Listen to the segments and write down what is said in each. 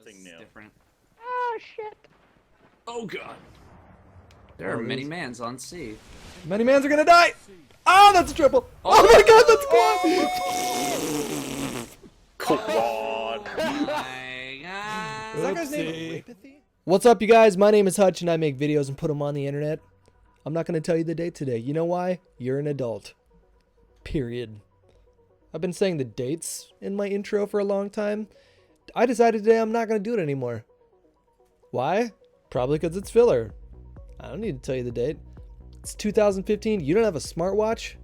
something new. Different. Oh shit. Oh god. There are many mans on C. Many mans are gonna die. Oh, that's a triple. Oh my god, that's quad. Quad. Oh my god. Is that guy's name Rapathy? What's up, you guys? My name is Hutch, and I make videos and put them on the internet. I'm not going to tell you the date today. You know why? You're an adult. Period. I've been saying the dates in my intro for a long time. I decided today I'm not going to do it anymore. Why? Probably because it's filler. I don't need to tell you the date. It's 2015. You don't have a smartwatch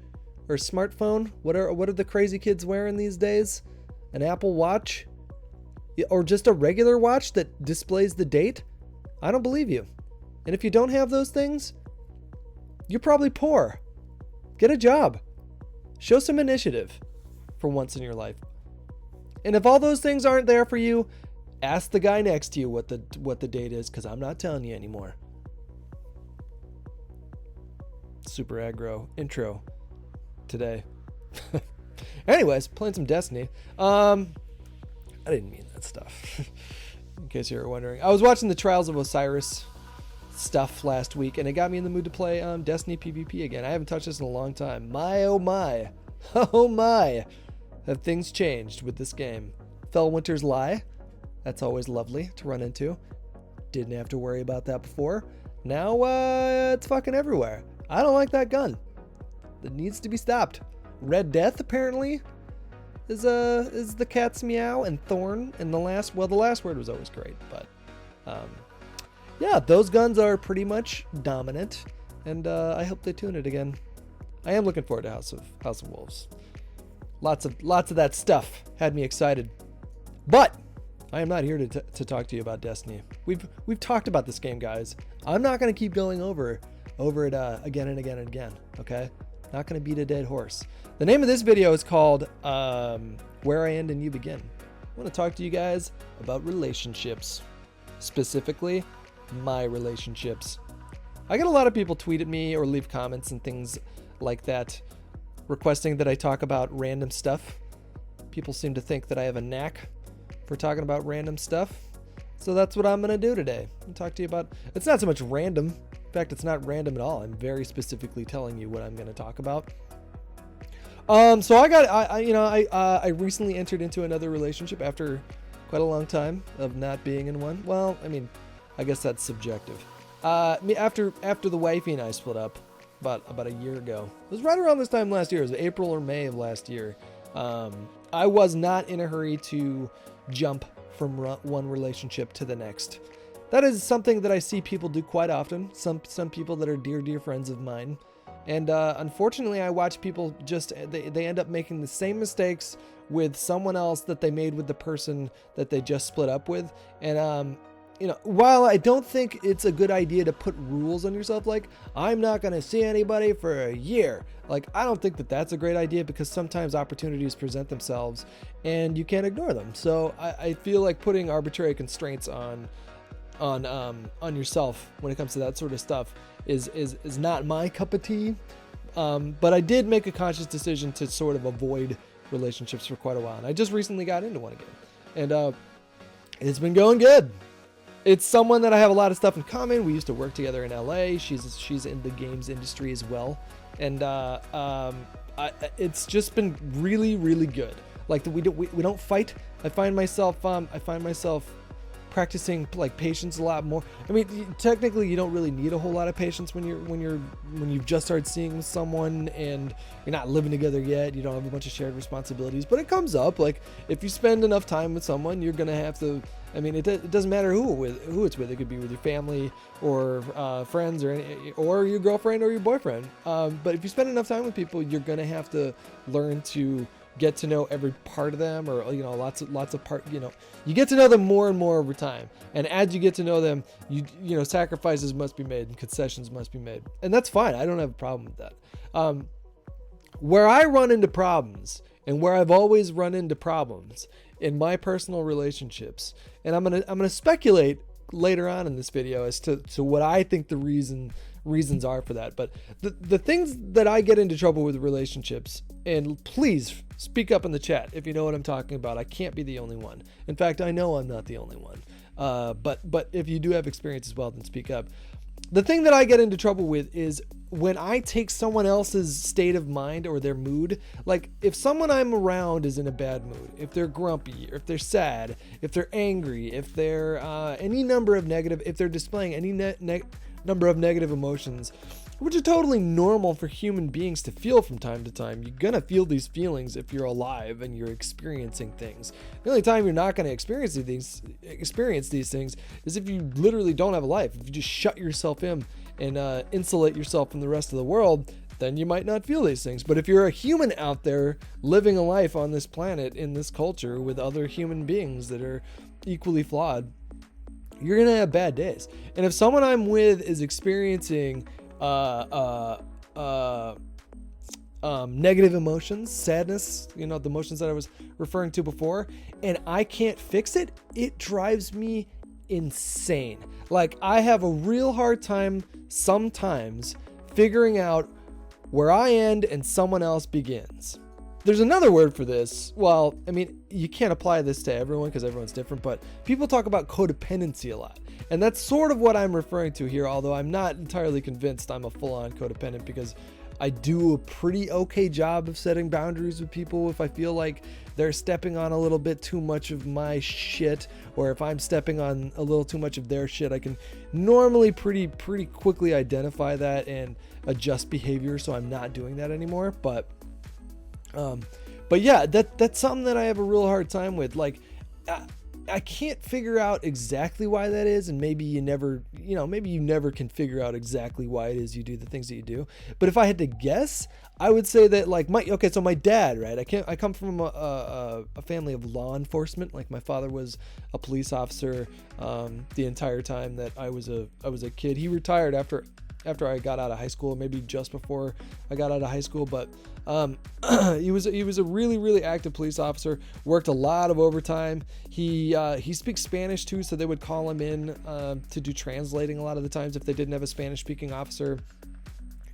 or a smartphone? What are the crazy kids wearing these days? An Apple Watch? Or just a regular watch that displays the date? I don't believe you. And if you don't have those things, you're probably poor. Get a job. Show some initiative for once in your life. And if all those things aren't there for you, ask the guy next to you what the date is, because I'm not telling you anymore. Super aggro intro today. Anyways, playing some Destiny. I didn't mean that stuff. In case you were wondering, I was watching the Trials of Osiris stuff last week, and it got me in the mood to play Destiny PvP again. I haven't touched this in a long time. My oh my, oh my, have things changed with this game? Fellwinter's Lie, that's always lovely to run into. Didn't have to worry about that before. Now it's fucking everywhere. I don't like that gun. It needs to be stopped. Red Death apparently is the cat's meow, and Thorn, and the last word was always great, but yeah, those guns are pretty much dominant, and I hope they tune it again. I am looking forward to House of Wolves. Lots of that stuff had me excited, but I am not here to talk to you about Destiny. We've talked about this game, guys. I'm not going to keep going over it again and again and again. Okay, not going to beat a dead horse. The name of this video is called Where I End and You Begin. I want to talk to you guys about relationships, specifically my relationships. I get a lot of people tweet at me or leave comments and things like that requesting that I talk about random stuff. People seem to think that I have a knack for talking about random stuff. So that's what I'm going to do today. I'm talk to you about, it's not so much random. In fact, it's not random at all. I'm very specifically telling you what I'm going to talk about. So I recently entered into another relationship after quite a long time of not being in one. Well, I mean, I guess that's subjective. After the wifey and I split up about a year ago, it was right around this time last year. It was April or May of last year. I was not in a hurry to jump from one relationship to the next. That is something that I see people do quite often. Some people that are dear friends of mine. And unfortunately, I watch people just, they end up making the same mistakes with someone else that they made with the person that they just split up with. And, while I don't think it's a good idea to put rules on yourself, like, I'm not going to see anybody for a year. Like, I don't think that that's a great idea, because sometimes opportunities present themselves and you can't ignore them. So I feel like putting arbitrary constraints on yourself when it comes to that sort of stuff is not my cup of tea. But I did make a conscious decision to sort of avoid relationships for quite a while, and I just recently got into one again, and it's been going good. It's someone that I have a lot of stuff in common. We used to work together in LA. She's in the games industry as well, and it's just been really good. Like, we don't fight. I find myself practicing like patience a lot more. I mean, technically you don't really need a whole lot of patience when you've just started seeing someone and you're not living together yet. You don't have a bunch of shared responsibilities, but it comes up. Like, if you spend enough time with someone, you're gonna have to. I mean, it doesn't matter who it's with. It could be with your family or friends or your girlfriend or your boyfriend. But if you spend enough time with people, you're gonna have to learn to get to know every part of them, or lots of part. You get to know them more and more over time, and as you get to know them, sacrifices must be made and concessions must be made, and that's fine. I don't have a problem with that. Where I run into problems, and where I've always run into problems in my personal relationships, and I'm gonna speculate later on in this video as to what I think the reason reasons are for that. But the things that I get into trouble with relationships, and please speak up in the chat if you know what I'm talking about. I can't be the only one. In fact, I know I'm not the only one. But if you do have experience as well, then speak up. The thing that I get into trouble with is when I take someone else's state of mind or their mood. Like if someone I'm around is in a bad mood, if they're grumpy, or if they're sad, if they're angry, if they're any number of negative, if they're displaying any number of negative emotions, which are totally normal for human beings to feel from time to time. You're gonna feel these feelings if you're alive and you're experiencing things. The only time you're not gonna experience these things is if you literally don't have a life. If you just shut yourself in and insulate yourself from the rest of the world, then you might not feel these things. But if you're a human out there living a life on this planet, in this culture, with other human beings that are equally flawed, you're gonna have bad days. And if someone I'm with is experiencing negative emotions, sadness, the emotions that I was referring to before, and I can't fix it, it drives me insane. Like I have a real hard time sometimes figuring out where I end and someone else begins. There's another word for this. Well, I mean, you can't apply this to everyone because everyone's different, but people talk about codependency a lot. And that's sort of what I'm referring to here, although I'm not entirely convinced I'm a full-on codependent, because I do a pretty okay job of setting boundaries with people if I feel like they're stepping on a little bit too much of my shit, or if I'm stepping on a little too much of their shit. I can normally pretty quickly identify that and adjust behavior so I'm not doing that anymore. But yeah, that's something that I have a real hard time with. Like, I can't figure out exactly why that is, and maybe you never can figure out exactly why it is you do the things that you do. But if I had to guess, I would say that like so my dad, right? I come from a family of law enforcement. Like my father was a police officer the entire time that I was a kid. He retired after I got out of high school, maybe just before I got out of high school, but he was a really active police officer, worked a lot of overtime. He speaks Spanish too, so they would call him in to do translating a lot of the times if they didn't have a Spanish speaking officer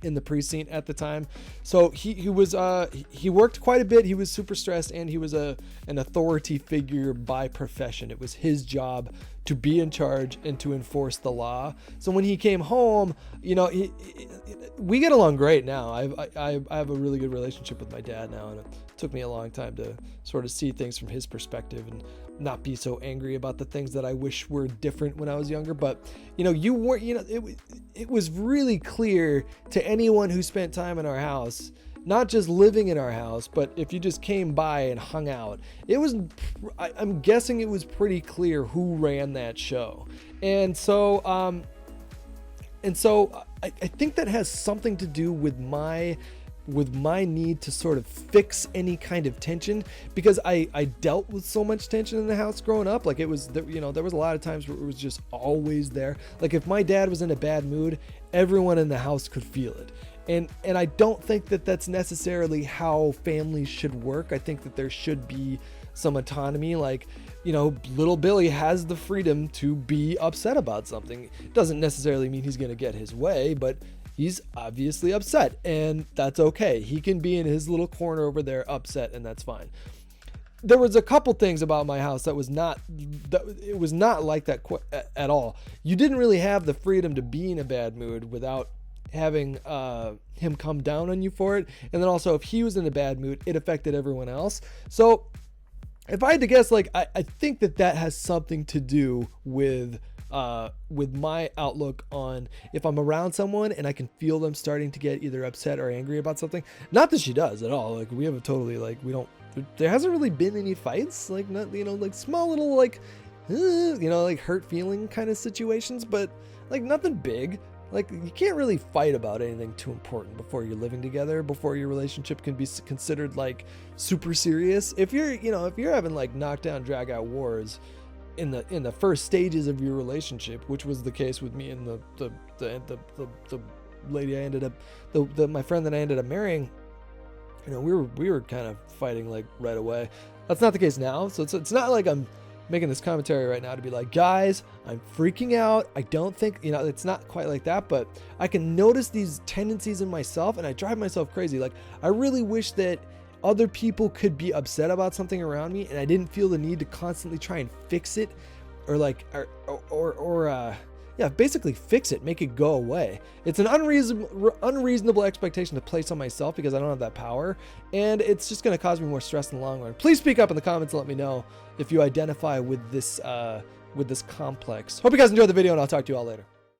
in the precinct at the time. So he worked quite a bit. He was super stressed, and he was an authority figure by profession. It was his job to be in charge and to enforce the law. So when he came home, we get along great now. I have a really good relationship with my dad now, and it took me a long time to sort of see things from his perspective and not be so angry about the things that I wish were different when I was younger. But it was really clear to anyone who spent time in our house, not just living in our house, but if you just came by and hung out, I'm guessing it was pretty clear who ran that show. And so I think that has something to do with my need to sort of fix any kind of tension, because I dealt with so much tension in the house growing up. Like there was a lot of times where it was just always there. Like if my dad was in a bad mood, everyone in the house could feel it. And I don't think that that's necessarily how families should work. I think that there should be some autonomy. Like, little Billy has the freedom to be upset about something. It doesn't necessarily mean he's going to get his way, but he's obviously upset, and that's okay. He can be in his little corner over there upset, and that's fine. There was a couple things about my house that was not like that at all. You didn't really have the freedom to be in a bad mood without having him come down on you for it. And then also, if he was in a bad mood, it affected everyone else. So if I had to guess, like, I think that has something to do with my outlook on if I'm around someone and I can feel them starting to get either upset or angry about something. Not that she does at all. Like, we have there hasn't really been any fights, like, not, like small little, like, like hurt feeling kind of situations, but like nothing big. Like, you can't really fight about anything too important before you're living together, before your relationship can be considered like super serious. If you're having like knockdown, drag out wars in the first stages of your relationship, which was the case with me and the lady I ended up, my friend that I ended up marrying, we were kind of fighting like right away. That's not the case now. So it's not like I'm making this commentary right now to be like, guys, I'm freaking out. I don't think, you know, it's not quite like that, but I can notice these tendencies in myself and I drive myself crazy. Like, I really wish that other people could be upset about something around me and I didn't feel the need to constantly try and fix it or like, yeah, basically fix it, make it go away. It's an unreasonable expectation to place on myself because I don't have that power, and it's just going to cause me more stress in the long run. Please speak up in the comments and let me know if you identify with this complex. Hope you guys enjoyed the video, and I'll talk to you all later.